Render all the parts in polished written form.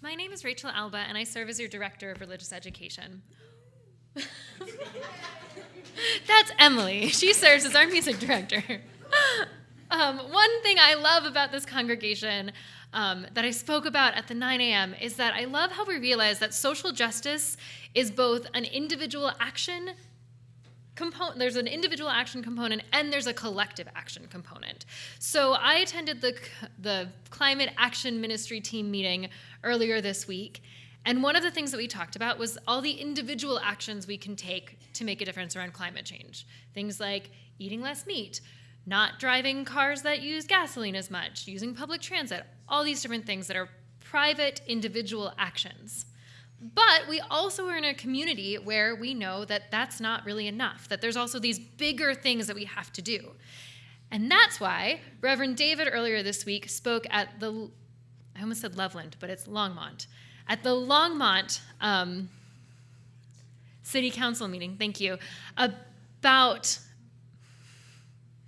My name is Rachel Alba, and I serve as your Director of Religious Education. That's Emily. She serves as our music director. One thing I love about this congregation that I spoke about at the 9 a.m. is that I love how we realize that social justice is both an individual action component. There's an individual action component and there's a collective action component. So I attended the Climate Action Ministry team meeting earlier this week, and one of the things that we talked about was all the individual actions we can take to make a difference around climate change. Things like eating less meat, not driving cars that use gasoline as much, using public transit, all these different things that are private individual actions. But we also are in a community where we know that that's not really enough, that there's also these bigger things that we have to do. And that's why Reverend David earlier this week spoke at I almost said Loveland, but it's Longmont, at the Longmont City Council meeting, thank you, about,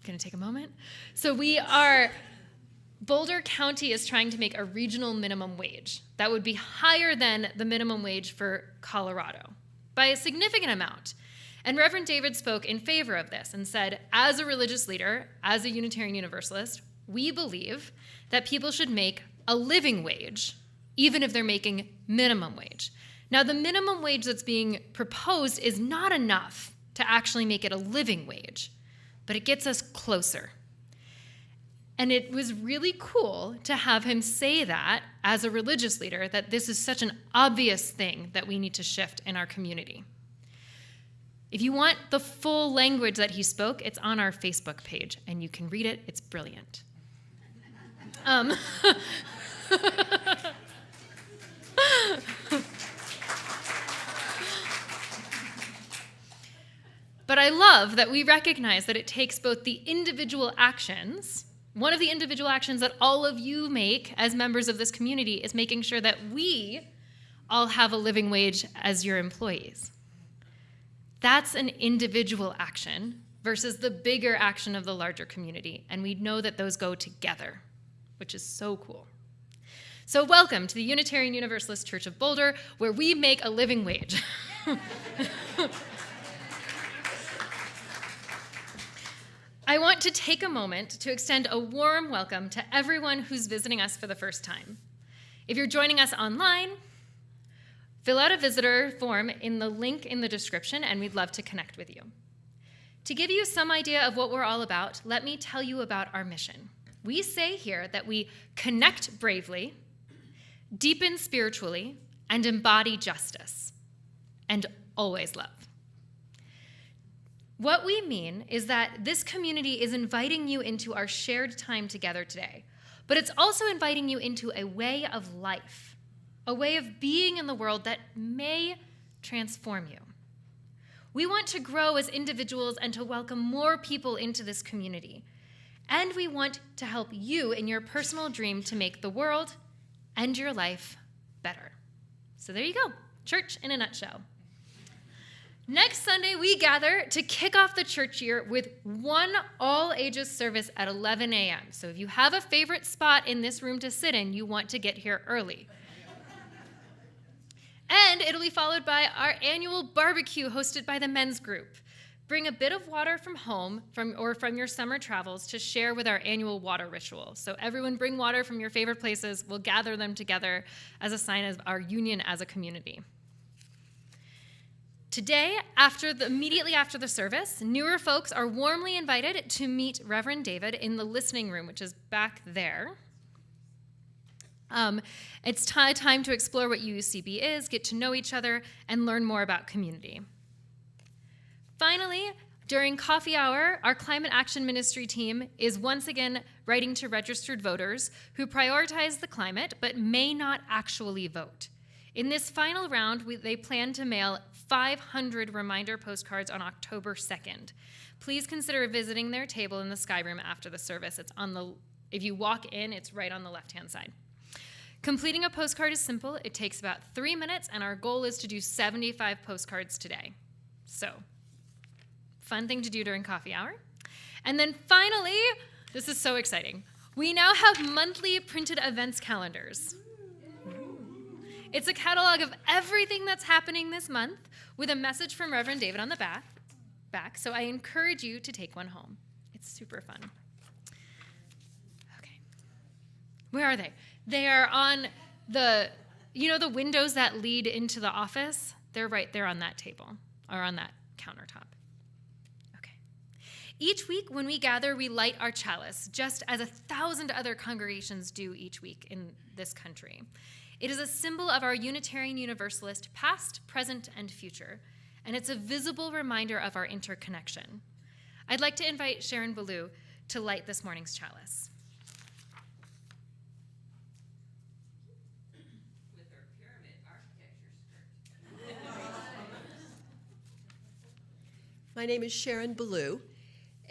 going to take a moment? So Boulder County is trying to make a regional minimum wage that would be higher than the minimum wage for Colorado by a significant amount. And Reverend David spoke in favor of this and said, as a religious leader, as a Unitarian Universalist, we believe that people should make a living wage, even if they're making minimum wage. Now, the minimum wage that's being proposed is not enough to actually make it a living wage, but it gets us closer. And it was really cool to have him say that as a religious leader, that this is such an obvious thing that we need to shift in our community. If you want the full language that he spoke, it's on our Facebook page, and you can read it. It's brilliant. But I love that we recognize that it takes both the individual actions. One of the individual actions that all of you make as members of this community is making sure that we all have a living wage as your employees. That's an individual action versus the bigger action of the larger community, and we know that those go together, which is so cool. So welcome to the Unitarian Universalist Church of Boulder, where we make a living wage. I want to take a moment to extend a warm welcome to everyone who's visiting us for the first time. If you're joining us online, fill out a visitor form in the link in the description, and we'd love to connect with you. To give you some idea of what we're all about, let me tell you about our mission. We say here that we connect bravely, deepen spiritually, and embody justice, and always love. What we mean is that this community is inviting you into our shared time together today, but it's also inviting you into a way of life, a way of being in the world that may transform you. We want to grow as individuals and to welcome more people into this community, and we want to help you in your personal dream to make the world and your life better. So there you go, church in a nutshell. Next Sunday, we gather to kick off the church year with one all-ages service at 11 a.m. So if you have a favorite spot in this room to sit in, you want to get here early. And it'll be followed by our annual barbecue hosted by the men's group. Bring a bit of water from home or from your summer travels to share with our annual water ritual. So everyone bring water from your favorite places. We'll gather them together as a sign of our union as a community. Today, immediately after the service, newer folks are warmly invited to meet Reverend David in the listening room, which is back there. It's time to explore what UUCB is, get to know each other, and learn more about community. Finally, during coffee hour, our Climate Action Ministry team is once again writing to registered voters who prioritize the climate but may not actually vote. In this final round, they plan to mail 500 reminder postcards on October 2nd. Please consider visiting their table in the Sky Room after the service. If you walk in, it's right on the left-hand side. Completing a postcard is simple. It takes about 3 minutes, and our goal is to do 75 postcards today. So, fun thing to do during coffee hour. And then finally, this is so exciting. We now have monthly printed events calendars. It's a catalog of everything that's happening this month with a message from Reverend David on the back. So I encourage you to take one home. It's super fun. Okay. Where are they? They are on the windows that lead into the office? They're right there on that table or on that countertop. Okay. Each week when we gather, we light our chalice, just as 1,000 other congregations do each week in this country. It is a symbol of our Unitarian Universalist past, present, and future, and it's a visible reminder of our interconnection. I'd like to invite Sharon Ballou to light this morning's chalice. With her pyramid architecture skirt. My name is Sharon Ballou,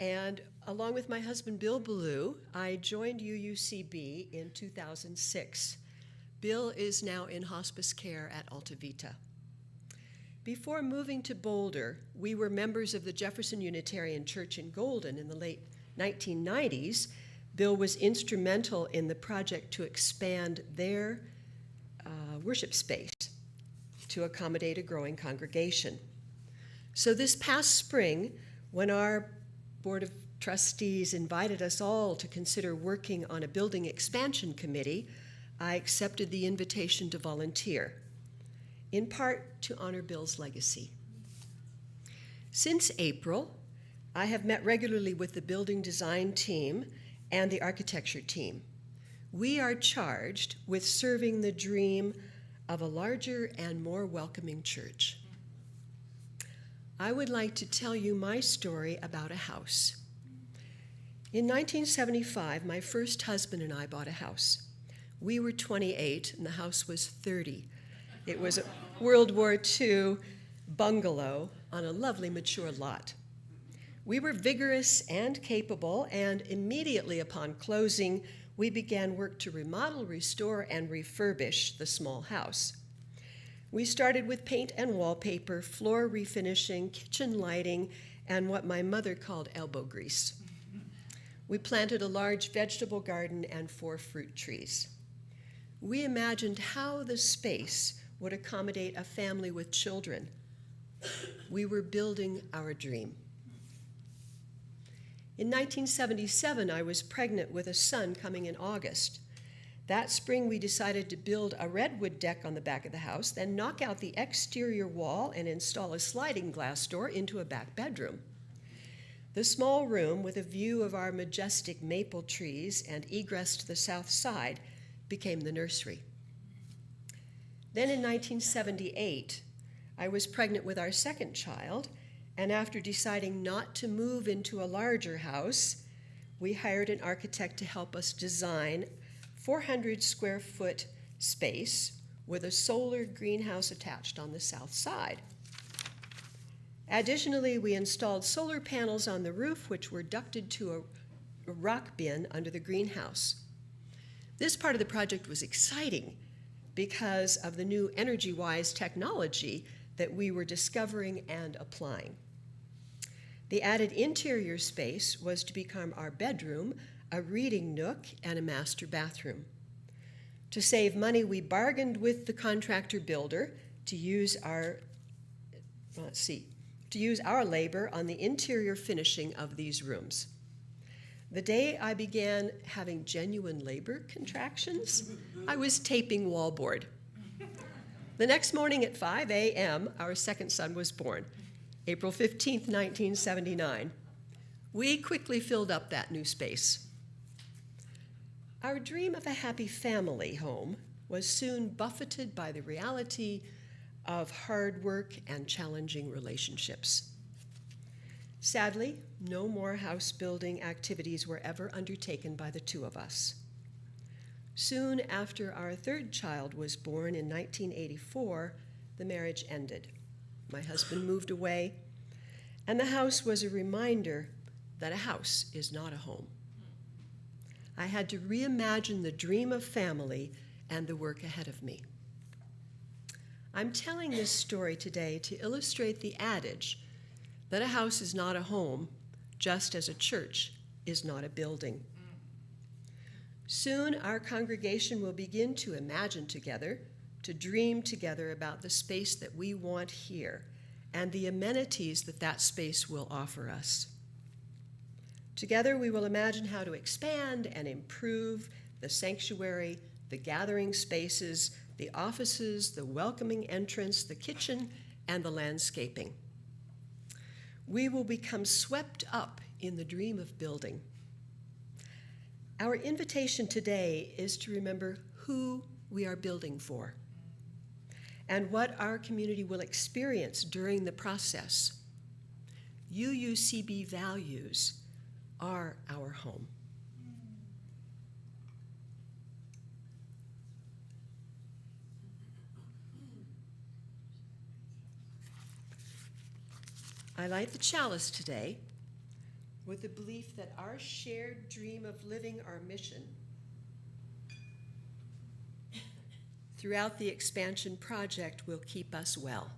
and along with my husband Bill Ballou, I joined UUCB in 2006. Bill is now in hospice care at Alta Vita. Before moving to Boulder, we were members of the Jefferson Unitarian Church in Golden in the late 1990s. Bill was instrumental in the project to expand their worship space to accommodate a growing congregation. So this past spring, when our Board of Trustees invited us all to consider working on a building expansion committee, I accepted the invitation to volunteer, in part to honor Bill's legacy. Since April, I have met regularly with the building design team and the architecture team. We are charged with serving the dream of a larger and more welcoming church. I would like to tell you my story about a house. In 1975, my first husband and I bought a house. We were 28 and the house was 30. It was a World War II bungalow on a lovely mature lot. We were vigorous and capable, and immediately upon closing, we began work to remodel, restore, and refurbish the small house. We started with paint and wallpaper, floor refinishing, kitchen lighting, and what my mother called elbow grease. We planted a large vegetable garden and 4 fruit trees. We imagined how the space would accommodate a family with children. We were building our dream. In 1977, I was pregnant with a son coming in August. That spring, we decided to build a redwood deck on the back of the house, then knock out the exterior wall and install a sliding glass door into a back bedroom. The small room, with a view of our majestic maple trees and egress to the south side, became the nursery. Then in 1978, I was pregnant with our second child, and after deciding not to move into a larger house, we hired an architect to help us design 400 square foot space with a solar greenhouse attached on the south side. Additionally, we installed solar panels on the roof, which were ducted to a rock bin under the greenhouse. This part of the project was exciting because of the new energy-wise technology that we were discovering and applying. The added interior space was to become our bedroom, a reading nook, and a master bathroom. To save money, we bargained with the contractor builder to use our labor on the interior finishing of these rooms. The day I began having genuine labor contractions, I was taping wallboard. The next morning at 5 a.m., our second son was born, April 15th, 1979. We quickly filled up that new space. Our dream of a happy family home was soon buffeted by the reality of hard work and challenging relationships. Sadly, no more house building activities were ever undertaken by the two of us. Soon after our third child was born in 1984, the marriage ended. My husband moved away, and the house was a reminder that a house is not a home. I had to reimagine the dream of family and the work ahead of me. I'm telling this story today to illustrate the adage that a house is not a home, just as a church is not a building. Soon, our congregation will begin to imagine together, to dream together about the space that we want here and the amenities that that space will offer us. Together, we will imagine how to expand and improve the sanctuary, the gathering spaces, the offices, the welcoming entrance, the kitchen, and the landscaping. We will become swept up in the dream of building. Our invitation today is to remember who we are building for and what our community will experience during the process. UUCB values are our home. I light the chalice today with the belief that our shared dream of living our mission throughout the expansion project will keep us well.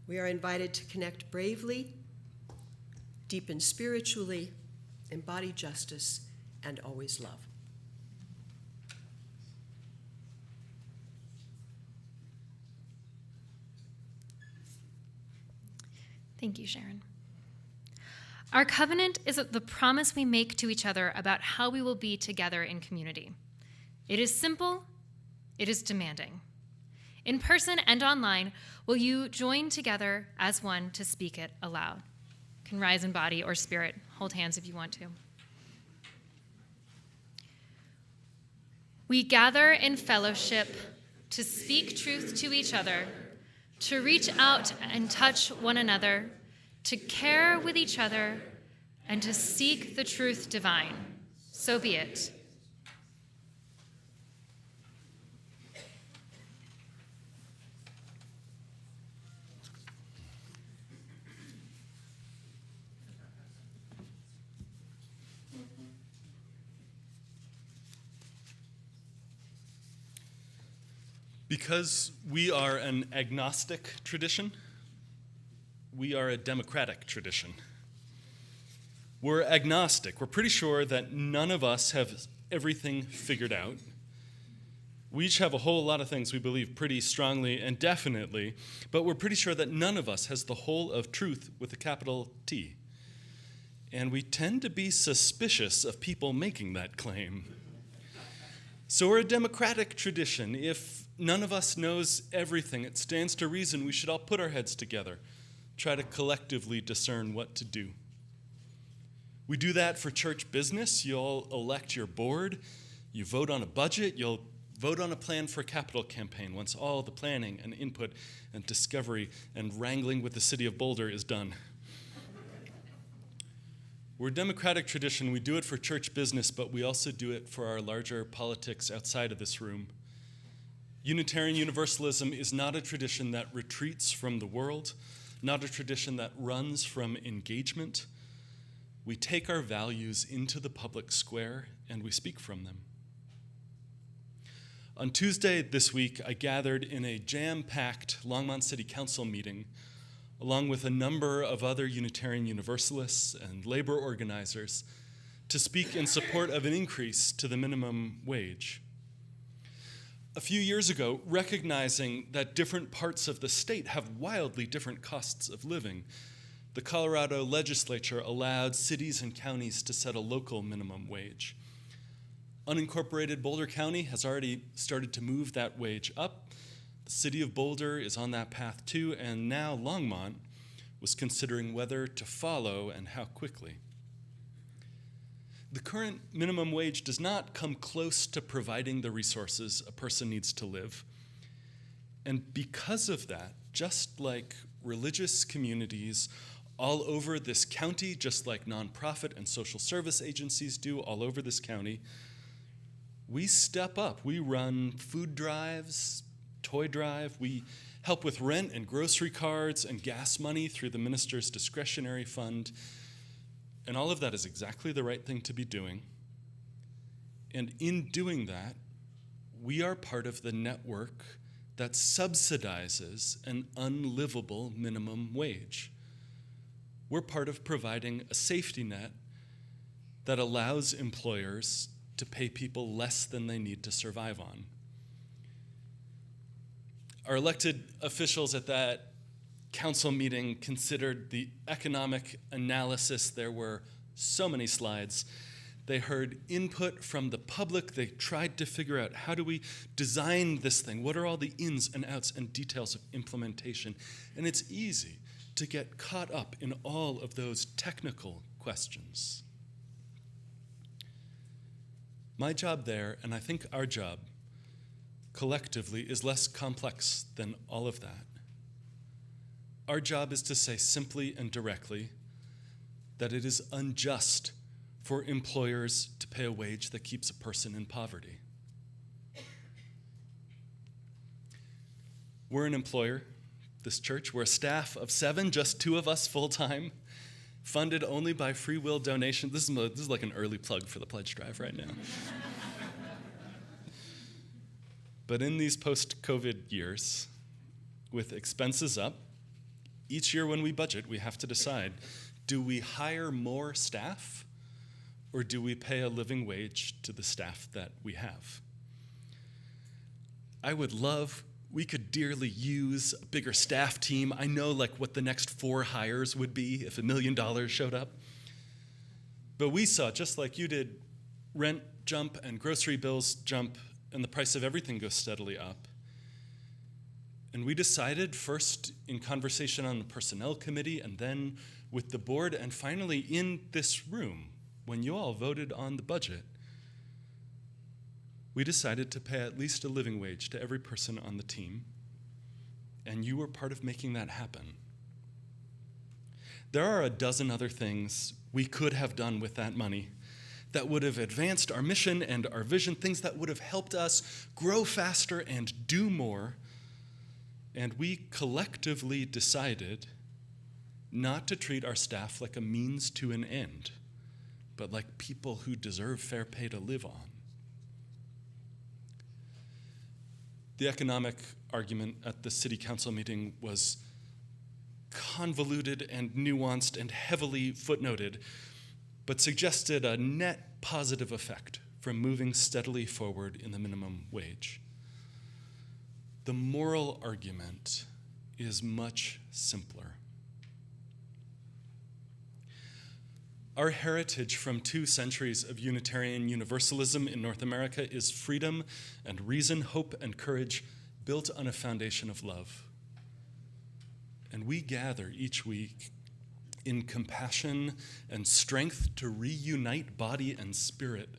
We are invited to connect bravely, deepen spiritually, embody justice, and always love. Thank you, Sharon. Our covenant is the promise we make to each other about how we will be together in community. It is simple, it is demanding. In person and online, will you join together as one to speak it aloud? You can rise in body or spirit. Hold hands if you want to. We gather in fellowship to speak truth to each other, to reach out and touch one another, to care with each other, and to seek the truth divine. So be it. Because we are an agnostic tradition, we are a democratic tradition. We're agnostic. We're pretty sure that none of us have everything figured out. We each have a whole lot of things we believe pretty strongly and definitely, but we're pretty sure that none of us has the whole of truth with a capital T. And we tend to be suspicious of people making that claim. So we're a democratic tradition. If none of us knows everything, it stands to reason we should all put our heads together, try to collectively discern what to do. We do that for church business. You'll elect your board, you vote on a budget, you'll vote on a plan for a capital campaign once all the planning and input and discovery and wrangling with the city of Boulder is done. We're a democratic tradition. We do it for church business, but we also do it for our larger politics outside of this room. Unitarian Universalism is not a tradition that retreats from the world, not a tradition that runs from engagement. We take our values into the public square and we speak from them. On Tuesday this week, I gathered in a jam-packed Longmont City Council meeting along with a number of other Unitarian Universalists and labor organizers to speak in support of an increase to the minimum wage. A few years ago, recognizing that different parts of the state have wildly different costs of living, the Colorado legislature allowed cities and counties to set a local minimum wage. Unincorporated Boulder County has already started to move that wage up. The city of Boulder is on that path too, and now Longmont was considering whether to follow and how quickly. The current minimum wage does not come close to providing the resources a person needs to live. And because of that, just like religious communities all over this county, just like nonprofit and social service agencies do all over this county, we step up. We run food drives, toy drive. We help with rent and grocery cards and gas money through the minister's discretionary fund. And all of that is exactly the right thing to be doing. And in doing that, we are part of the network that subsidizes an unlivable minimum wage. We're part of providing a safety net that allows employers to pay people less than they need to survive on. Our elected officials at that council meeting considered the economic analysis. There were so many slides. They heard input from the public. They tried to figure out, how do we design this thing? What are all the ins and outs and details of implementation? And it's easy to get caught up in all of those technical questions. My job there, and I think our job collectively, is less complex than all of that. Our job is to say simply and directly that it is unjust for employers to pay a wage that keeps a person in poverty. We're an employer, this church. We're a staff of 7, just 2 of us full-time, funded only by free will donation. This is like an early plug for the pledge drive right now. But in these post-COVID years, with expenses up, each year when we budget, we have to decide, do we hire more staff, or do we pay a living wage to the staff that we have? We could dearly use a bigger staff team. I know what the next 4 hires would be if $1 million showed up. But we saw, just like you did, rent jump and grocery bills jump and the price of everything goes steadily up. And we decided, first in conversation on the personnel committee, and then with the board, and finally in this room, when you all voted on the budget, we decided to pay at least a living wage to every person on the team, and you were part of making that happen. There are a dozen other things we could have done with that money that would have advanced our mission and our vision, things that would have helped us grow faster and do more. And we collectively decided not to treat our staff like a means to an end, but like people who deserve fair pay to live on. The economic argument at the city council meeting was convoluted and nuanced and heavily footnoted, but suggested a net positive effect from moving steadily forward in the minimum wage. The moral argument is much simpler. Our heritage from 2 centuries of Unitarian Universalism in North America is freedom and reason, hope and courage built on a foundation of love. And we gather each week in compassion and strength to reunite body and spirit,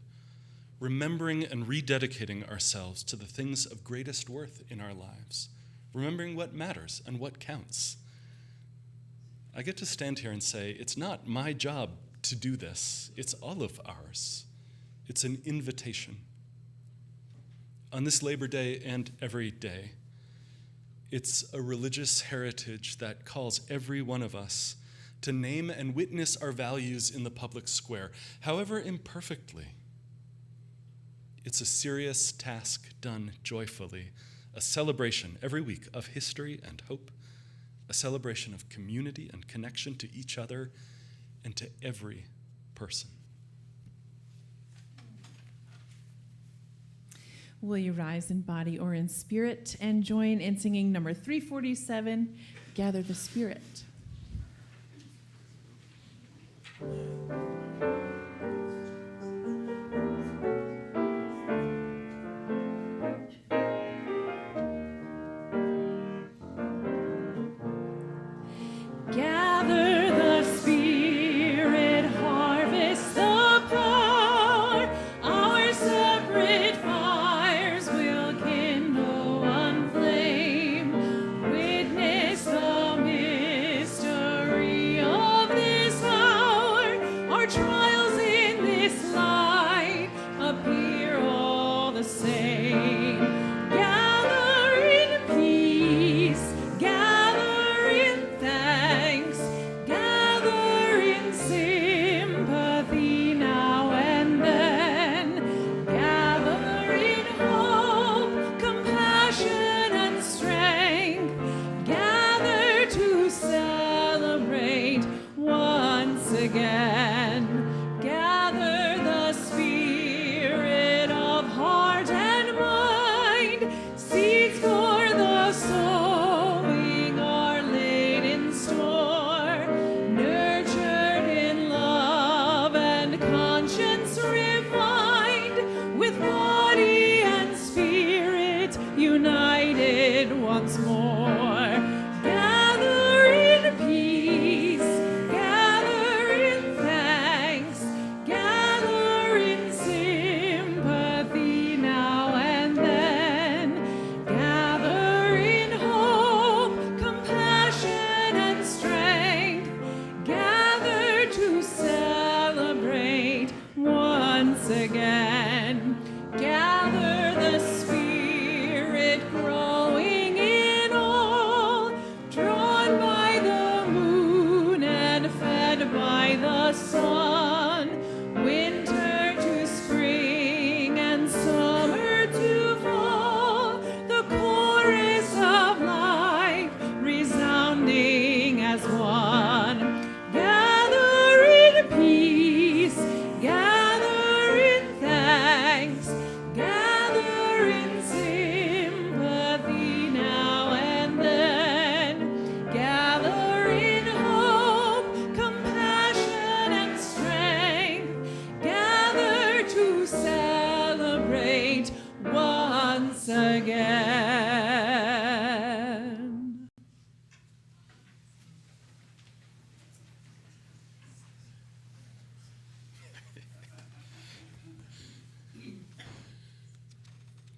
remembering and rededicating ourselves to the things of greatest worth in our lives, remembering what matters and what counts. I get to stand here and say, it's not my job to do this. It's all of ours. It's an invitation. On this Labor Day and every day, it's a religious heritage that calls every one of us to name and witness our values in the public square, however imperfectly. It's a serious task done joyfully, a celebration every week of history and hope, a celebration of community and connection to each other and to every person. Will you rise in body or in spirit and join in singing number 347, Gather the Spirit. Gather the Spirit, harvest the power, our separate fires will kindle one flame. Witness the mystery of this hour, once again.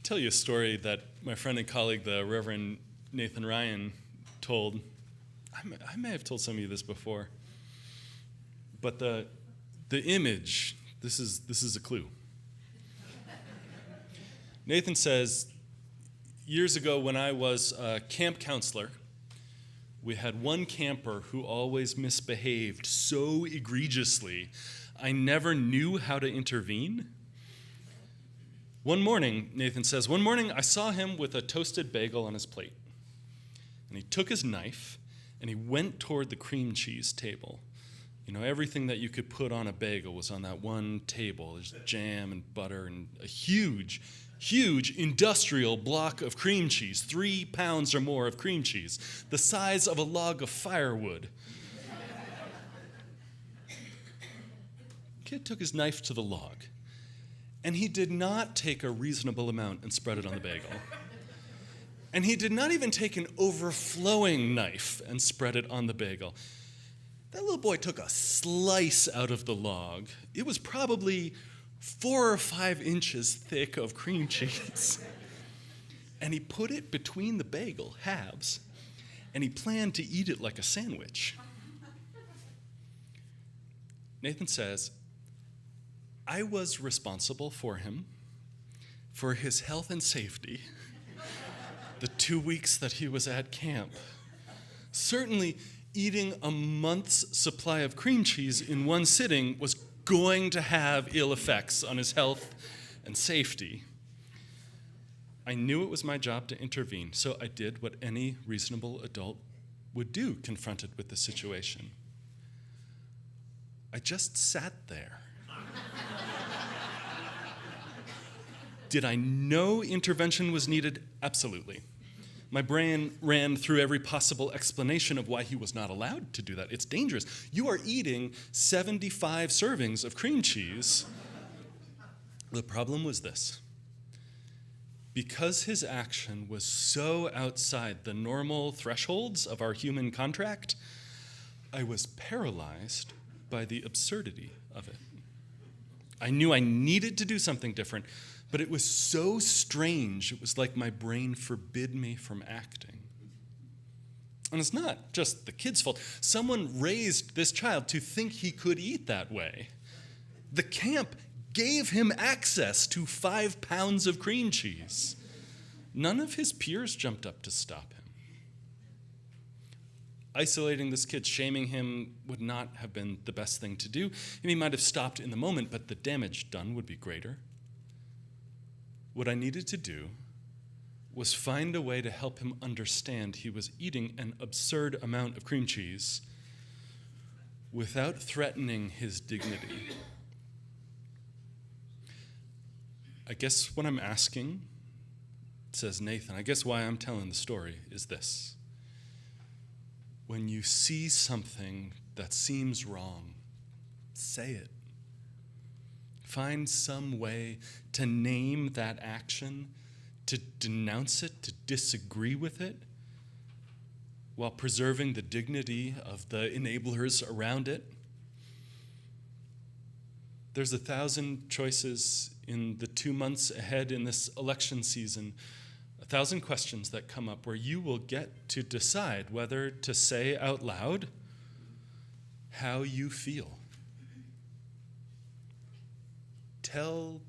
Tell you a story that my friend and colleague, the Reverend Nathan Ryan, told. I may have told some of you this before, but the image, this is a clue. Nathan says, years ago when I was a camp counselor, we had one camper who always misbehaved so egregiously, I never knew how to intervene. One morning, Nathan says, one morning I saw him with a toasted bagel on his plate. And he took his knife and he went toward the cream cheese table. You know, everything that you could put on a bagel was on that one table. There's jam and butter and a huge industrial block of cream cheese, 3 pounds or more of cream cheese, the size of a log of firewood. Kid took his knife to the log. And he did not take a reasonable amount and spread it on the bagel. And he did not even take an overflowing knife and spread it on the bagel. That little boy took a slice out of the log. It was probably 4 or 5 inches thick of cream cheese. And he put it between the bagel halves, and he planned to eat it like a sandwich. Nathan says, I was responsible for him, for his health and safety, the 2 weeks that he was at camp. Certainly, eating a month's supply of cream cheese in one sitting was going to have ill effects on his health and safety. I knew it was my job to intervene, so I did what any reasonable adult would do confronted with the situation. I just sat there. Did I know intervention was needed? Absolutely. My brain ran through every possible explanation of why he was not allowed to do that. It's dangerous. You are eating 75 servings of cream cheese. The problem was this. Because his action was so outside the normal thresholds of our human contract, I was paralyzed by the absurdity of it. I knew I needed to do something different, but it was so strange, it was like my brain forbid me from acting. And it's not just the kid's fault. Someone raised this child to think he could eat that way. The camp gave him access to 5 pounds of cream cheese. None of his peers jumped up to stop him. Isolating this kid, shaming him would not have been the best thing to do, and he might have stopped in the moment, but the damage done would be greater. What I needed to do was find a way to help him understand he was eating an absurd amount of cream cheese without threatening his dignity. I guess what I'm asking, says Nathan, I guess why I'm telling the story is this. When you see something that seems wrong, say it. Find some way to name that action, to denounce it, to disagree with it, while preserving the dignity of the enablers around it. There's 1,000 choices in the 2 months ahead in this election season, 1,000 questions that come up where you will get to decide whether to say out loud how you feel. Tell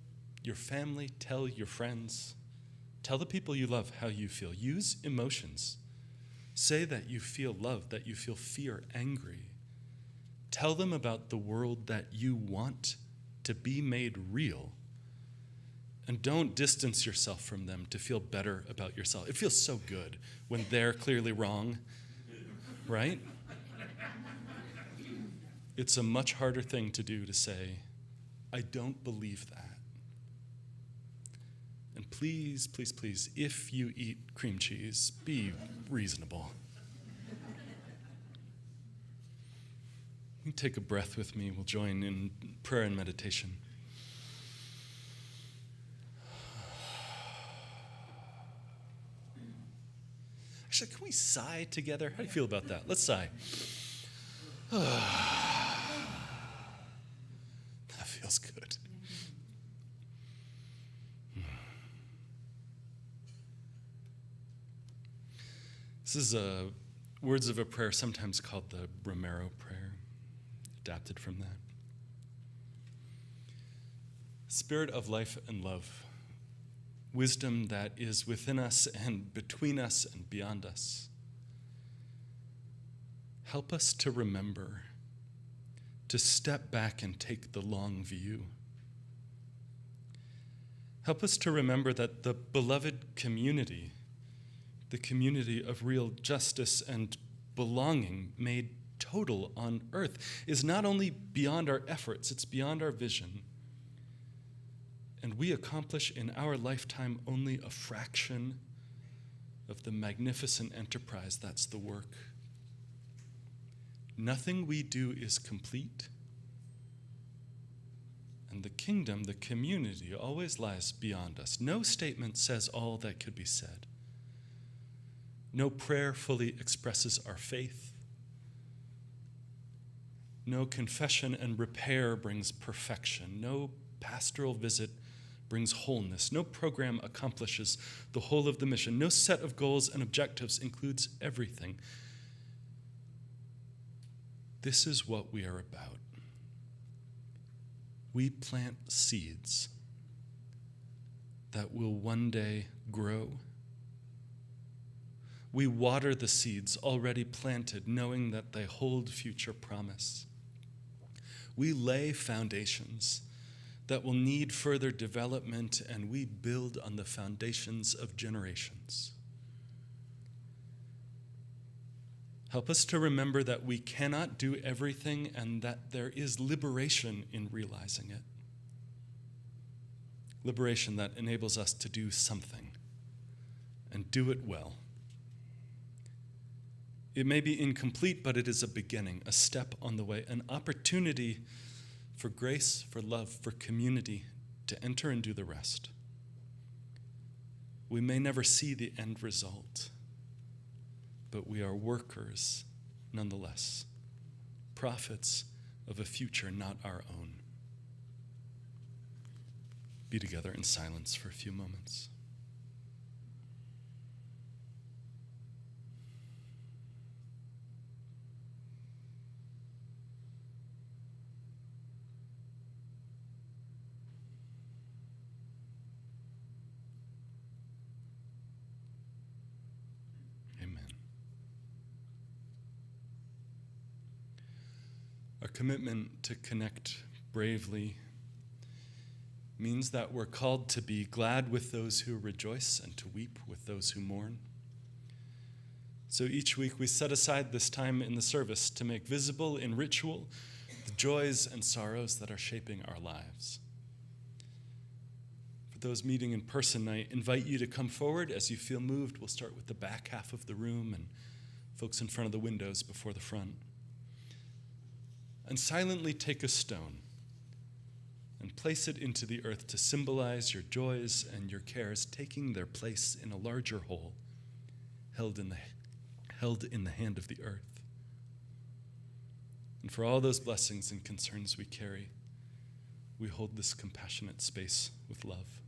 your family, tell your friends, tell the people you love how you feel. Use emotions. Say that you feel love, that you feel fear, angry. Tell them about the world that you want to be made real. And don't distance yourself from them to feel better about yourself. It feels so good when they're clearly wrong, right? It's a much harder thing to do to say, I don't believe that. And please, please, please, if you eat cream cheese, be reasonable. You take a breath with me. We'll join in prayer and meditation. Actually, can we sigh together? How do you feel about that? Let's sigh. That feels good. This is words of a prayer sometimes called the Romero prayer, adapted from that. Spirit of life and love, wisdom that is within us and between us and beyond us. Help us to remember, to step back and take the long view. Help us to remember that the beloved community, the community of real justice and belonging made total on earth, is not only beyond our efforts, it's beyond our vision. And we accomplish in our lifetime only a fraction of the magnificent enterprise that's the work. Nothing we do is complete. And the kingdom, the community, always lies beyond us. No statement says all that could be said. No prayer fully expresses our faith. No confession and repair brings perfection. No pastoral visit brings wholeness. No program accomplishes the whole of the mission. No set of goals and objectives includes everything. This is what we are about. We plant seeds that will one day grow. We water the seeds already planted, knowing that they hold future promise. We lay foundations that will need further development, and we build on the foundations of generations. Help us to remember that we cannot do everything and that there is liberation in realizing it. Liberation that enables us to do something and do it well. It may be incomplete, but it is a beginning, a step on the way, an opportunity for grace, for love, for community to enter and do the rest. We may never see the end result, but we are workers nonetheless, prophets of a future not our own. Be together in silence for a few moments. Our commitment to connect bravely means that we're called to be glad with those who rejoice and to weep with those who mourn. So each week we set aside this time in the service to make visible in ritual the joys and sorrows that are shaping our lives. For those meeting in person, I invite you to come forward as you feel moved. We'll start with the back half of the room and folks in front of the windows before the front. And silently take a stone and place it into the earth to symbolize your joys and your cares taking their place in a larger whole, held in the hand of the earth. And for all those blessings and concerns we carry, we hold this compassionate space with love.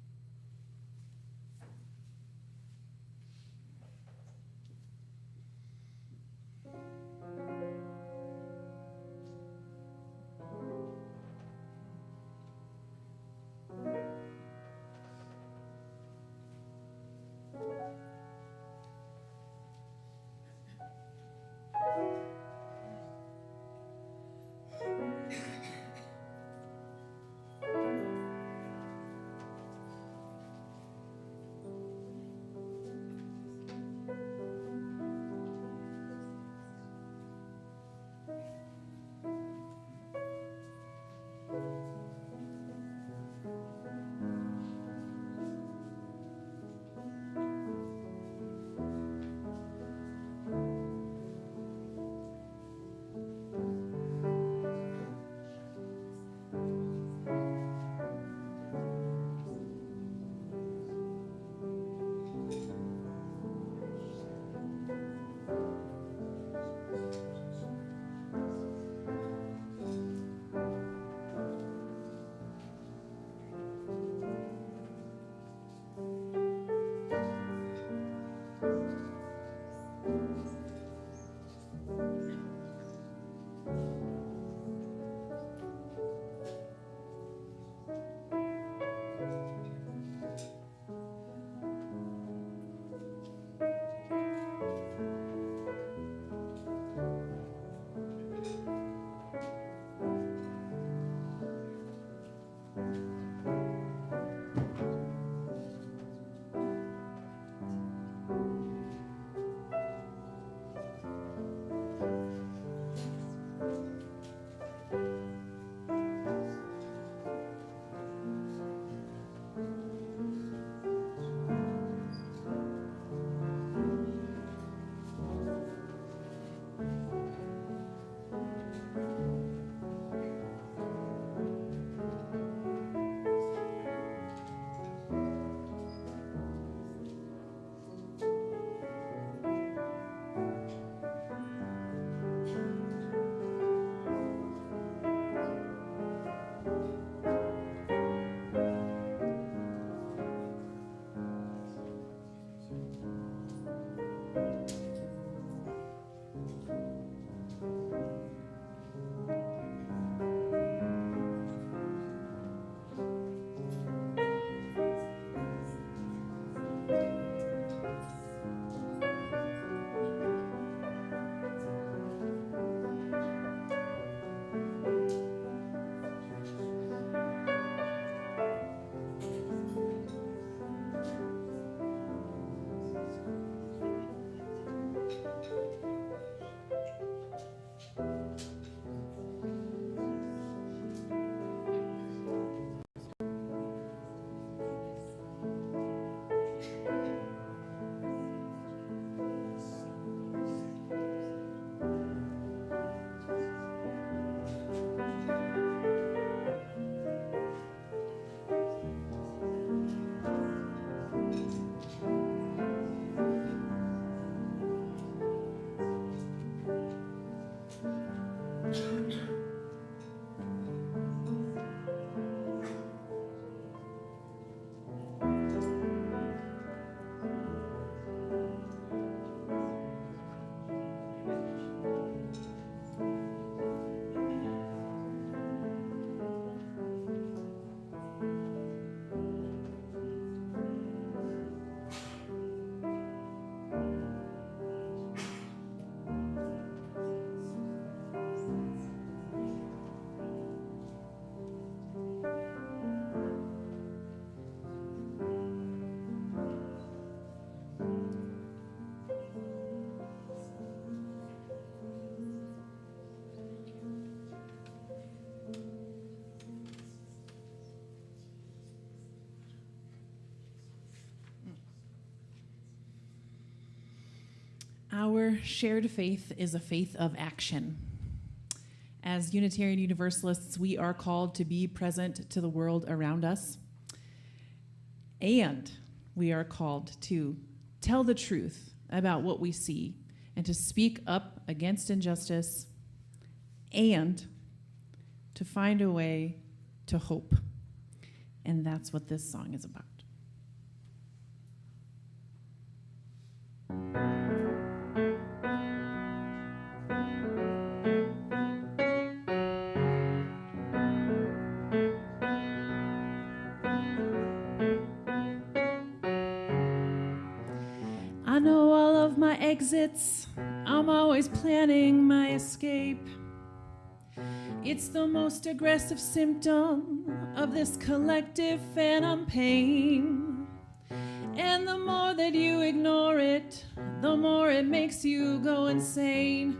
Our shared faith is a faith of action. As Unitarian Universalists, we are called to be present to the world around us. And we are called to tell the truth about what we see and to speak up against injustice and to find a way to hope. And that's what this song is about. I know all of my exits. I'm always planning my escape. It's the most aggressive symptom of this collective phantom pain. And the more that you ignore it, the more it makes you go insane.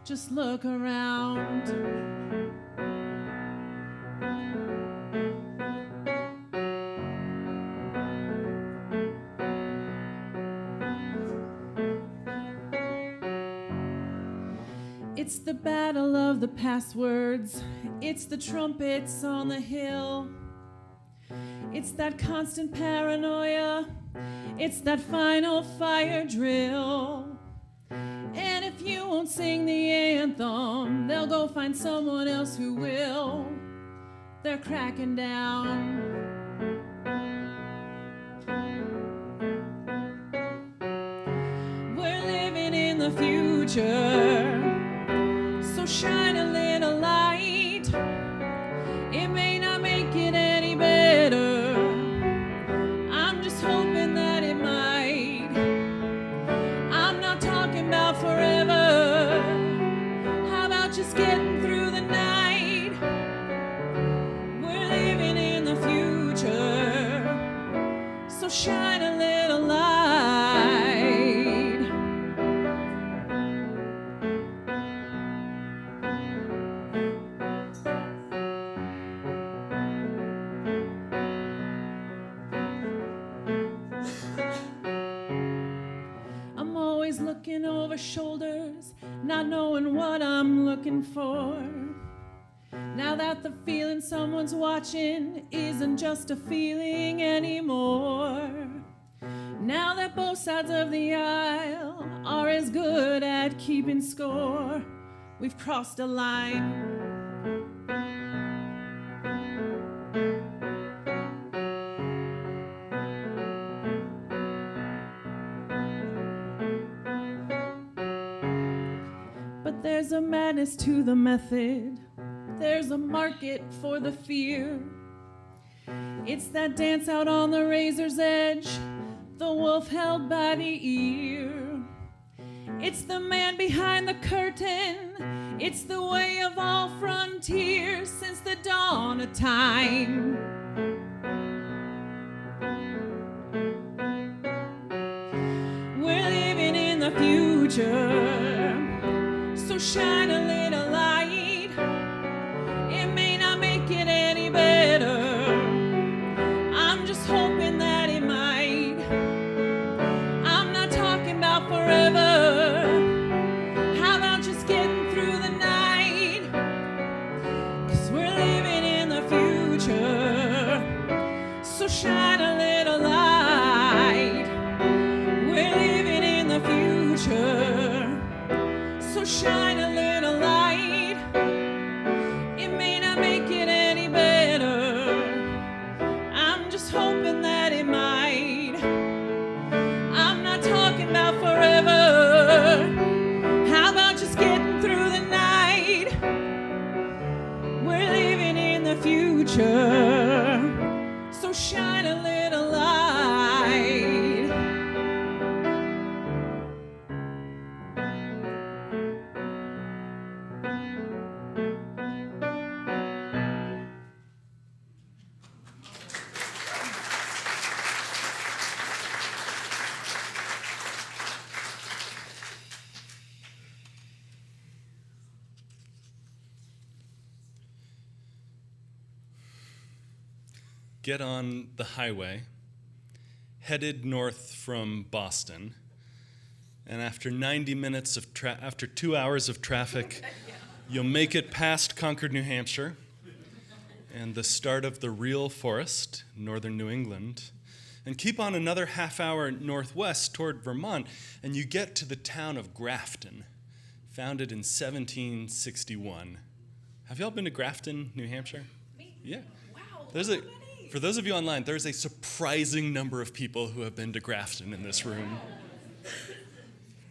Just look around. It's the battle of the passwords. It's the trumpets on the hill. It's that constant paranoia. It's that final fire drill. And if you won't sing the anthem, they'll go find someone else who will. They're cracking down. We're living in the future. So shine a little light. It may not make it any better. I'm just hoping that it might. I'm not talking about forever. How about just getting through the night? We're living in the future. So shine a little light. Looking over shoulders, not knowing what I'm looking for. Now that the feeling someone's watching isn't just a feeling anymore. Now that both sides of the aisle are as good at keeping score, we've crossed a line. There's a madness to the method. There's a market for the fear. It's that dance out on the razor's edge, the wolf held by the ear. It's the man behind the curtain. It's the way of all frontiers since the dawn of time. We're living in the future. So shine a little light. It may not make it any better. I'm just hoping that it might. I'm not talking about forever. How about just getting through the night? 'Cause we're living in the future. So shine a little light. We're living in the future. So shine a little light. It may not make it any better. I'm just hoping that it might. I'm not talking about forever. How about just getting through the night? We're living in the future. So shine a little light. Get on the highway, headed north from Boston, And after 90 minutes of after 2 hours of traffic, you'll make it past Concord, New Hampshire, and the start of the real forest, northern New England, and keep on another half hour northwest toward Vermont, and you get to the town of Grafton, founded in 1761. Have y'all been to Grafton, New Hampshire? Me? Yeah. Wow. For those of you online, there's a surprising number of people who have been to Grafton in this room.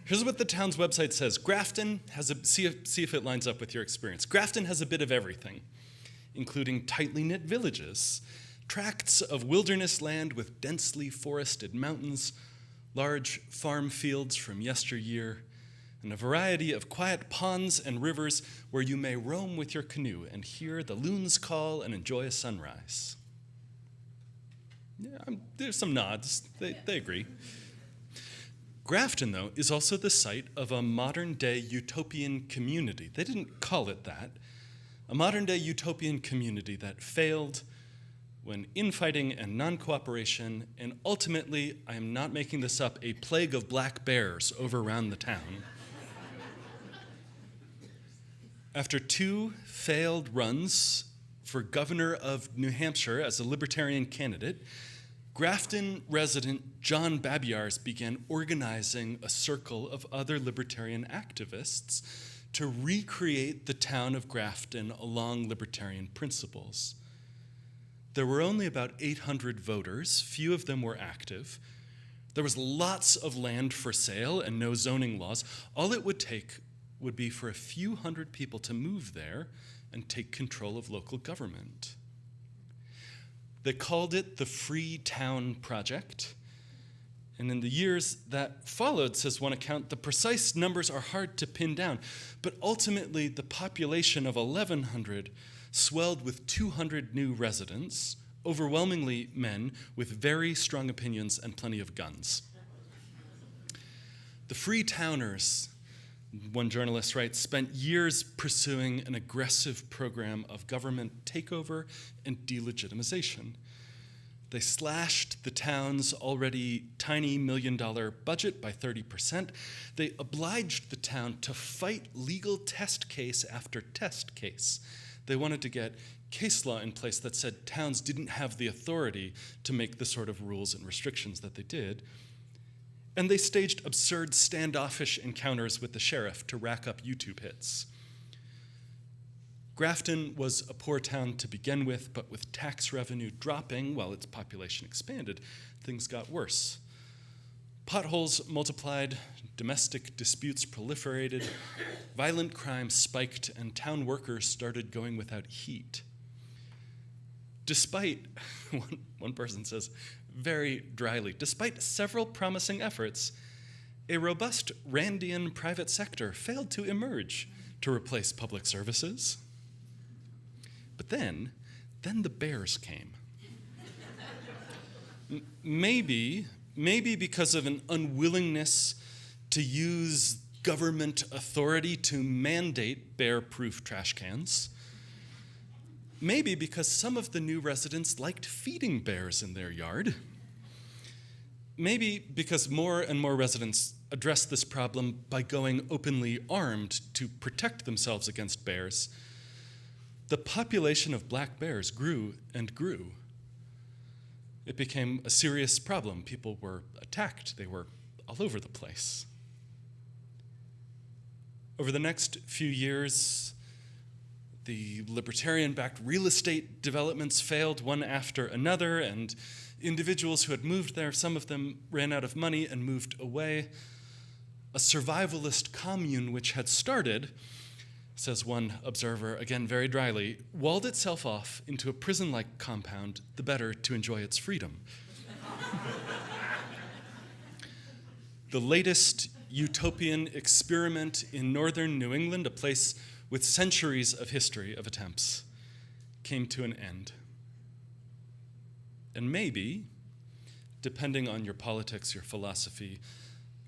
Here's what the town's website says. Grafton has see if it lines up with your experience. Grafton has a bit of everything, including tightly knit villages, tracts of wilderness land with densely forested mountains, large farm fields from yesteryear, and a variety of quiet ponds and rivers where you may roam with your canoe and hear the loons call and enjoy a sunrise. Yeah, there's some nods. They agree. Grafton, though, is also the site of a modern-day utopian community. They didn't call it that. A modern-day utopian community that failed when infighting and non-cooperation, and ultimately, I am not making this up, a plague of black bears overran the town. After 2 failed runs for governor of New Hampshire as a libertarian candidate, Grafton resident John Babiars began organizing a circle of other libertarian activists to recreate the town of Grafton along libertarian principles. There were only about 800 voters, few of them were active. There was lots of land for sale and no zoning laws. All it would take would be for a few hundred people to move there and take control of local government. They called it the Free Town Project, and in the years that followed, says one account, the precise numbers are hard to pin down, but ultimately the population of 1,100 swelled with 200 new residents, overwhelmingly men with very strong opinions and plenty of guns. The Free Towners, one journalist writes, spent years pursuing an aggressive program of government takeover and delegitimization. They slashed the town's already tiny $1 million budget by 30%. They obliged the town to fight legal test case after test case. They wanted to get case law in place that said towns didn't have the authority to make the sort of rules and restrictions that they did. And they staged absurd standoffish encounters with the sheriff to rack up YouTube hits. Grafton was a poor town to begin with, but with tax revenue dropping while its population expanded, things got worse. Potholes multiplied, domestic disputes proliferated, violent crime spiked, and town workers started going without heat. Despite, one person says very dryly, despite several promising efforts, a robust Randian private sector failed to emerge to replace public services. But then the bears came. Maybe because of an unwillingness to use government authority to mandate bear-proof trash cans. Maybe because some of the new residents liked feeding bears in their yard. Maybe because more and more residents addressed this problem by going openly armed to protect themselves against bears. The population of black bears grew and grew. It became a serious problem. People were attacked. They were all over the place. Over the next few years, the libertarian-backed real estate developments failed one after another, and individuals who had moved there, some of them ran out of money and moved away. A survivalist commune which had started, says one observer, again very dryly, walled itself off into a prison-like compound, the better to enjoy its freedom. The latest utopian experiment in northern New England, a place with centuries of history of attempts, came to an end. And maybe, depending on your politics, your philosophy,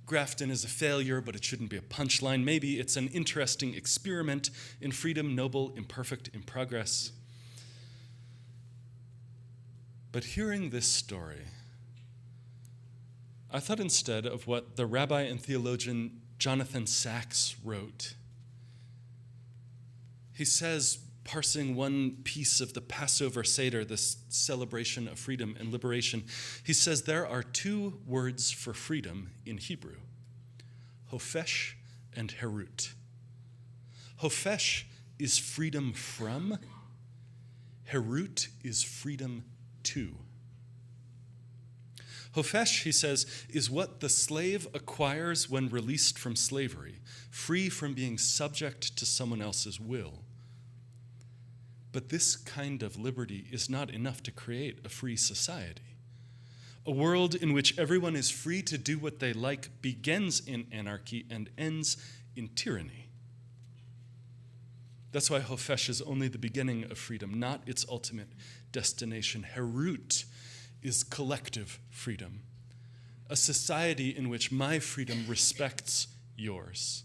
Grafton is a failure, but it shouldn't be a punchline. Maybe it's an interesting experiment in freedom, noble, imperfect, in progress. But hearing this story, I thought instead of what the rabbi and theologian Jonathan Sacks wrote. He says, parsing one piece of the Passover Seder, this celebration of freedom and liberation, he says there are two words for freedom in Hebrew, hofesh and herut. Hofesh is freedom from, herut is freedom to. Hofesh, he says, is what the slave acquires when released from slavery, free from being subject to someone else's will. But this kind of liberty is not enough to create a free society. A world in which everyone is free to do what they like begins in anarchy and ends in tyranny. That's why Hofesh is only the beginning of freedom, not its ultimate destination. Herut is collective freedom, a society in which my freedom respects yours.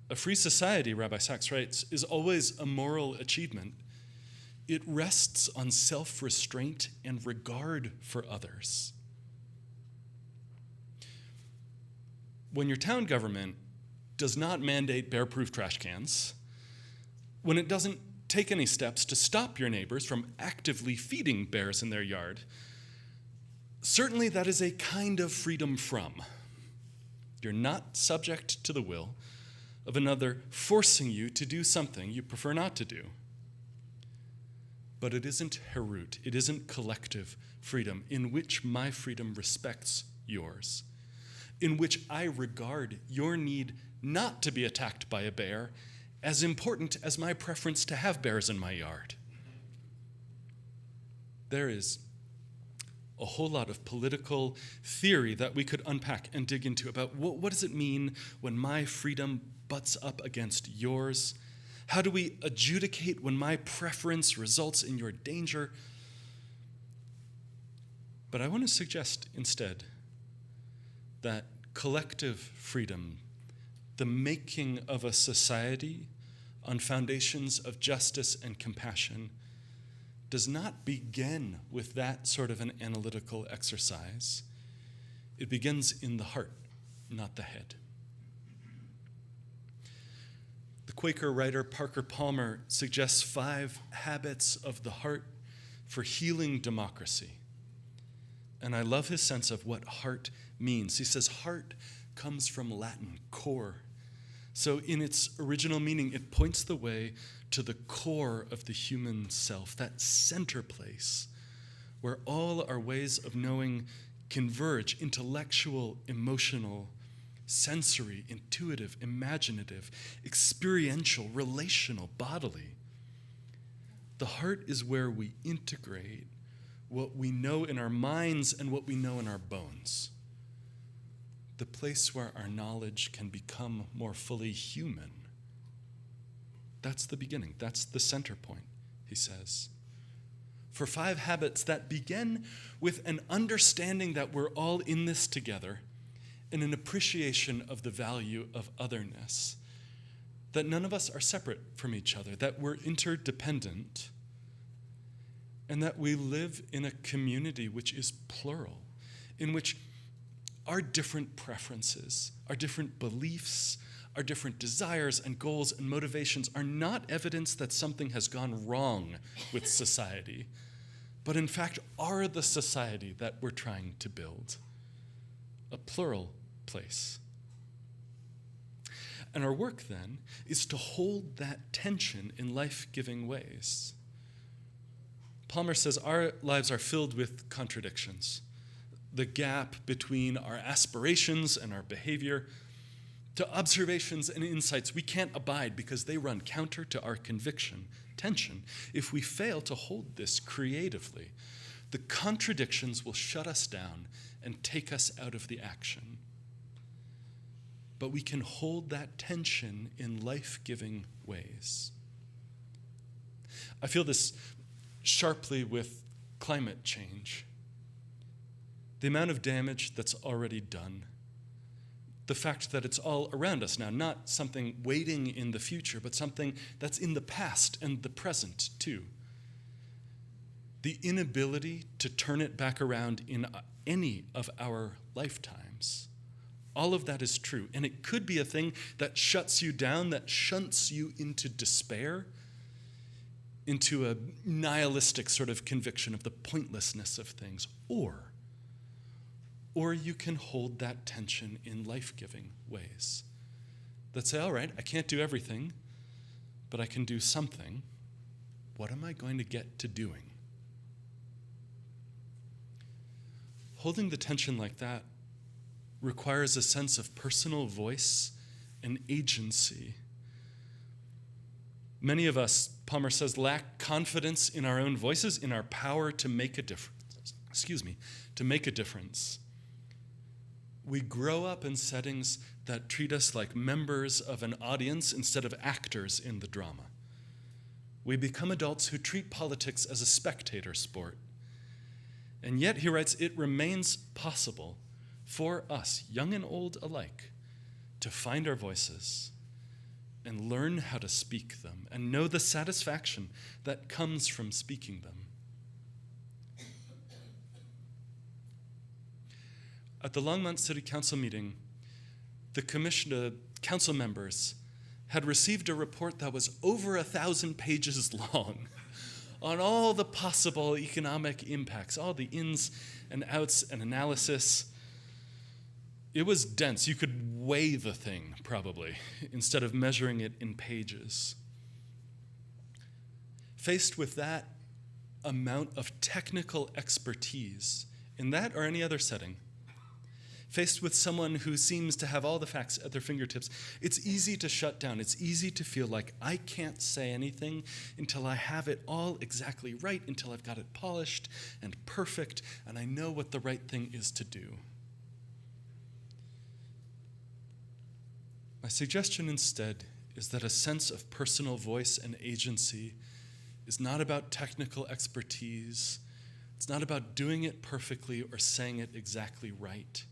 A free society, Rabbi Sacks writes, is always a moral achievement. It rests on self-restraint and regard for others. When your town government does not mandate bear-proof trash cans, when it doesn't take any steps to stop your neighbors from actively feeding bears in their yard, certainly that is a kind of freedom from. You're not subject to the will of another forcing you to do something you prefer not to do. But it isn't herut, it isn't collective freedom in which my freedom respects yours, in which I regard your need not to be attacked by a bear as important as my preference to have bears in my yard. There is a whole lot of political theory that we could unpack and dig into about what does it mean when my freedom butts up against yours? How do we adjudicate when my preference results in your danger? But I want to suggest instead that collective freedom, the making of a society on foundations of justice and compassion, does not begin with that sort of an analytical exercise. It begins in the heart, not the head. The Quaker writer Parker Palmer suggests 5 habits of the heart for healing democracy. And I love his sense of what heart means. He says heart comes from Latin, cor. So in its original meaning, it points the way to the core of the human self, that center place where all our ways of knowing converge, intellectual, emotional, sensory, intuitive, imaginative, experiential, relational, bodily. The heart is where we integrate what we know in our minds and what we know in our bones. The place where our knowledge can become more fully human. That's the beginning. That's the center point, he says. For 5 habits that begin with an understanding that we're all in this together and an appreciation of the value of otherness, that none of us are separate from each other, that we're interdependent, and that we live in a community which is plural, in which our different preferences, our different beliefs, our different desires and goals and motivations are not evidence that something has gone wrong with society, but in fact are the society that we're trying to build, a plural place. And our work then is to hold that tension in life-giving ways. Palmer says our lives are filled with contradictions. The gap between our aspirations and our behavior to observations and insights we can't abide because they run counter to our conviction, tension. If we fail to hold this creatively, the contradictions will shut us down and take us out of the action. But we can hold that tension in life-giving ways. I feel this sharply with climate change. The amount of damage that's already done, the fact that it's all around us now, not something waiting in the future, but something that's in the past and the present too. The inability to turn it back around in any of our lifetimes. All of that is true. And it could be a thing that shuts you down, that shunts you into despair, into a nihilistic sort of conviction of the pointlessness of things. Or you can hold that tension in life-giving ways that say, all right, I can't do everything, but I can do something. What am I going to get to doing? Holding the tension like that requires a sense of personal voice and agency. Many of us, Palmer says, lack confidence in our own voices, in our power to make a difference. To make a difference. We grow up in settings that treat us like members of an audience instead of actors in the drama. We become adults who treat politics as a spectator sport. And yet, he writes, it remains possible for us, young and old alike, to find our voices and learn how to speak them and know the satisfaction that comes from speaking them. At the Longmont City Council meeting, the council members had received a report that was over 1,000 pages long on all the possible economic impacts, all the ins and outs and analysis. It was dense. You could weigh the thing, probably, instead of measuring it in pages. Faced with that amount of technical expertise, in that or any other setting, faced with someone who seems to have all the facts at their fingertips, it's easy to shut down. It's easy to feel like I can't say anything until I have it all exactly right, until I've got it polished and perfect, and I know what the right thing is to do. My suggestion instead is that a sense of personal voice and agency is not about technical expertise. It's not about doing it perfectly or saying it exactly right.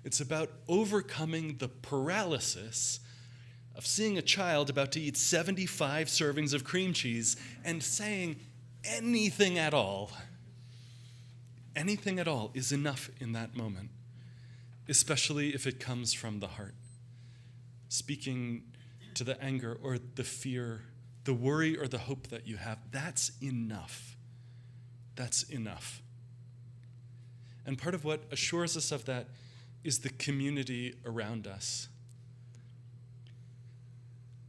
It's about overcoming the paralysis of seeing a child about to eat 75 servings of cream cheese and saying anything at all. Anything at all is enough in that moment, especially if it comes from the heart. Speaking to the anger or the fear, the worry or the hope that you have, that's enough. That's enough. And part of what assures us of that is the community around us.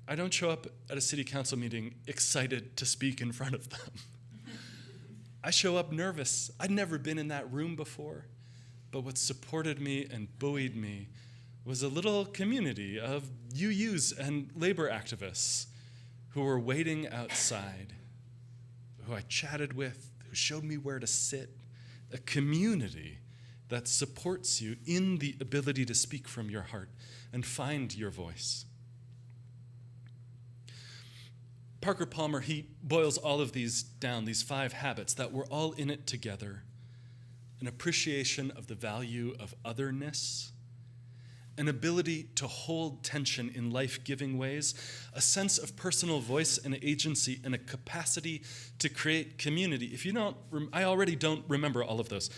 I don't show up at a city council meeting excited to speak in front of them. I show up nervous. I'd never been in that room before, but what supported me and buoyed me was a little community of UUs and labor activists who were waiting outside, who I chatted with, who showed me where to sit, a community that supports you in the ability to speak from your heart and find your voice. Parker Palmer, he boils all of these down, these 5 habits, that we're all in it together. An appreciation of the value of otherness, an ability to hold tension in life-giving ways, a sense of personal voice and agency, and a capacity to create community. If you don't, I already don't remember all of those.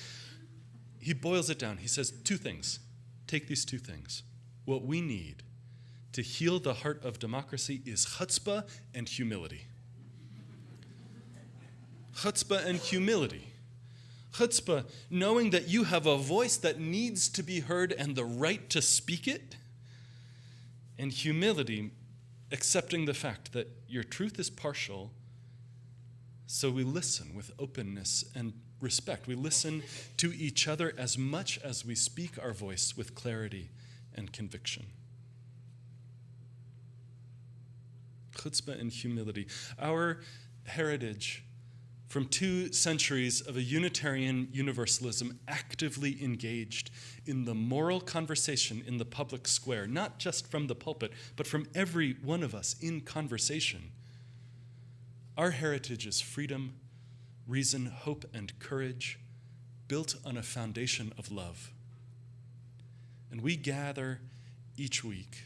He boils it down. He says 2 things. Take these 2 things. What we need to heal the heart of democracy is chutzpah and humility. Chutzpah and humility. Chutzpah, knowing that you have a voice that needs to be heard and the right to speak it. And humility, accepting the fact that your truth is partial, so we listen with openness and respect. We listen to each other as much as we speak our voice with clarity and conviction. Chutzpah and humility. Our heritage from 2 centuries of a Unitarian Universalism actively engaged in the moral conversation in the public square, not just from the pulpit, but from every one of us in conversation. Our heritage is freedom, reason, hope, and courage, built on a foundation of love. And we gather each week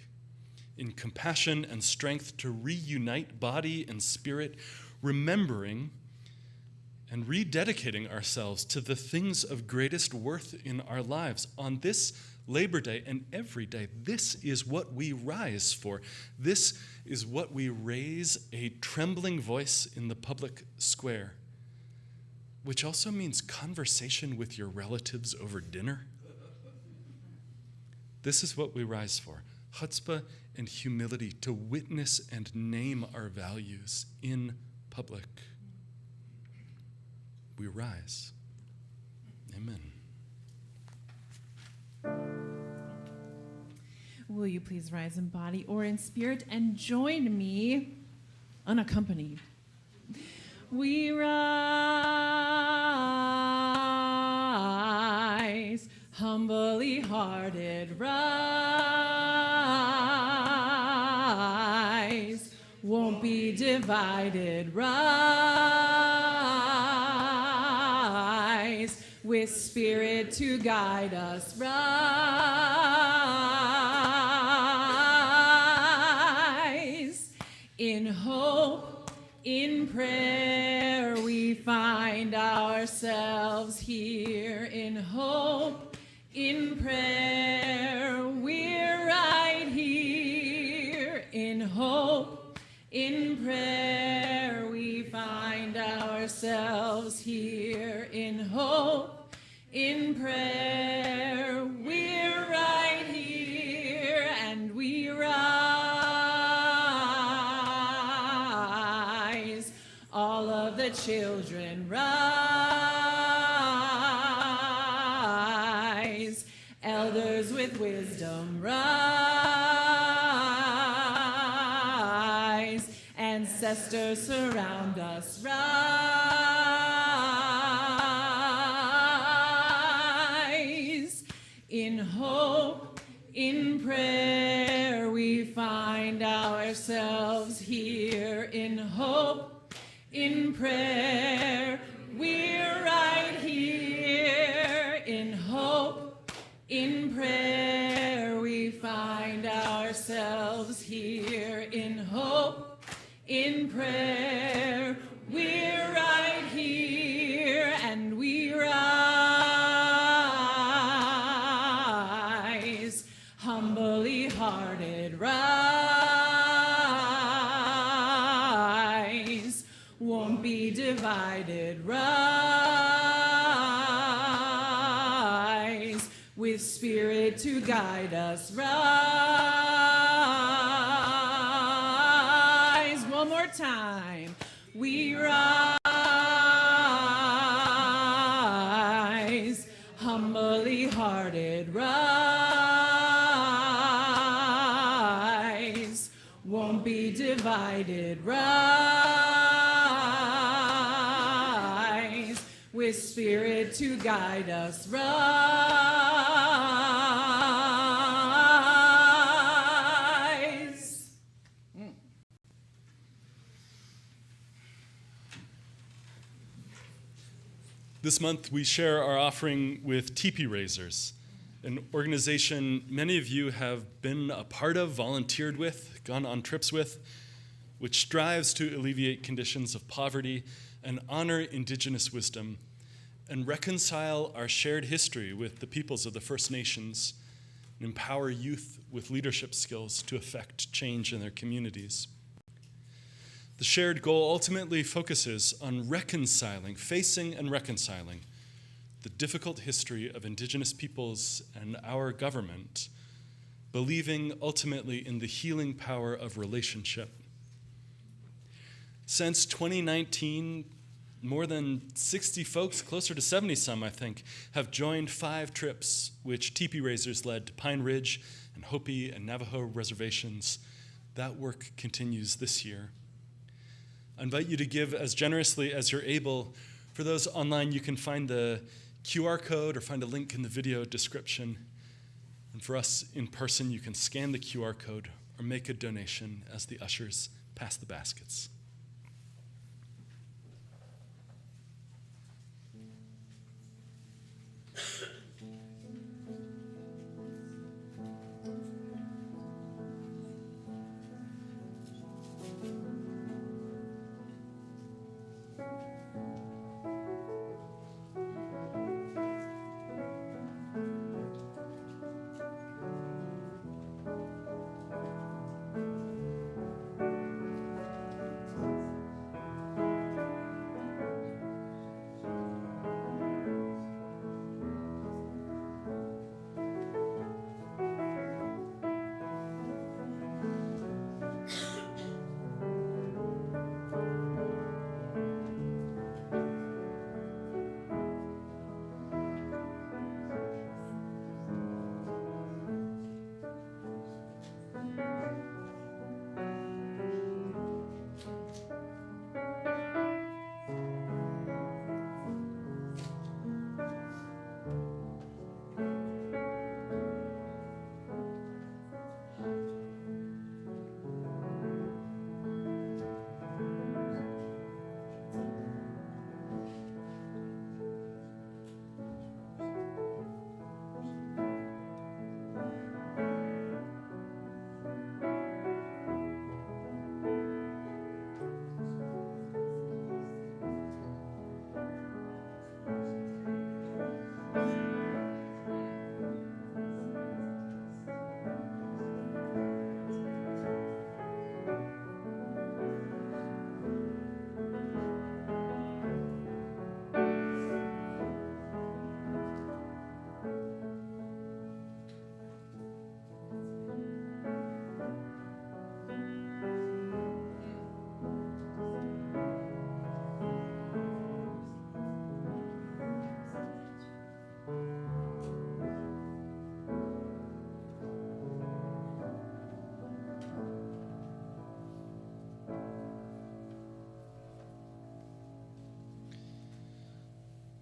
in compassion and strength to reunite body and spirit, remembering and rededicating ourselves to the things of greatest worth in our lives on this Labor Day and every day. This is what we rise for. This is what we raise a trembling voice in the public square, which also means conversation with your relatives over dinner. This is what we rise for: chutzpah and humility, to witness and name our values in public. We rise. Amen. Will you please rise in body or in spirit and join me unaccompanied? We rise, humbly hearted, rise, won't be divided, rise, with spirit to guide us, rise, in hope, in prayer, we find ourselves here. In hope, in prayer, we're right here. In hope, in prayer, we find ourselves here. In hope, in prayer, we're right here, and we rise. All of the children rise. Elders with wisdom rise. Ancestors surround us, rise. In hope, in prayer, we find ourselves here. In hope, in prayer, we're right here. In hope, in prayer, we find ourselves here. In hope, in prayer, we're right here, and we rise, humbly hearted, rise, won't be divided, rise, with spirit to guide us, rise. One more time. We rise, humbly hearted, rise, won't be divided, rise, with spirit to guide us, rise. This month, we share our offering with Teepee Raisers, an organization many of you have been a part of, volunteered with, gone on trips with, which strives to alleviate conditions of poverty and honor Indigenous wisdom and reconcile our shared history with the peoples of the First Nations and empower youth with leadership skills to effect change in their communities. The shared goal ultimately focuses on facing and reconciling the difficult history of Indigenous peoples and our government, believing ultimately in the healing power of relationship. Since 2019, more than 60 folks, closer to 70 some, I think, have joined 5 trips which Teepee Raisers led to Pine Ridge and Hopi and Navajo reservations. That work continues this year. I invite you to give as generously as you're able. For those online, you can find the QR code or find a link in the video description. And for us in person, you can scan the QR code or make a donation as the ushers pass the baskets.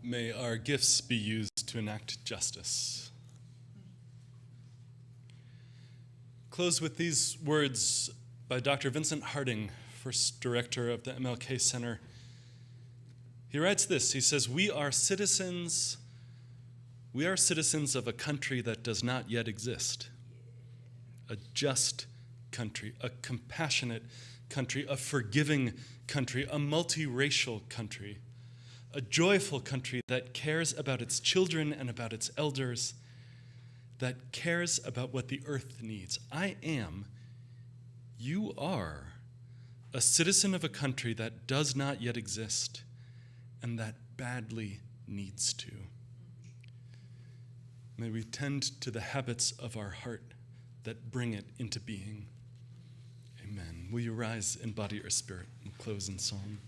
May our gifts be used to enact justice. Close with these words by Dr. Vincent Harding, first director of the MLK Center. He writes this, he says, we are citizens of a country that does not yet exist. A just country, a compassionate country, a forgiving country, a multiracial country, a joyful country that cares about its children and about its elders, that cares about what the earth needs. You are a citizen of a country that does not yet exist and that badly needs to. May we tend to the habits of our heart that bring it into being. Amen. Will you rise in body or spirit and close in psalm?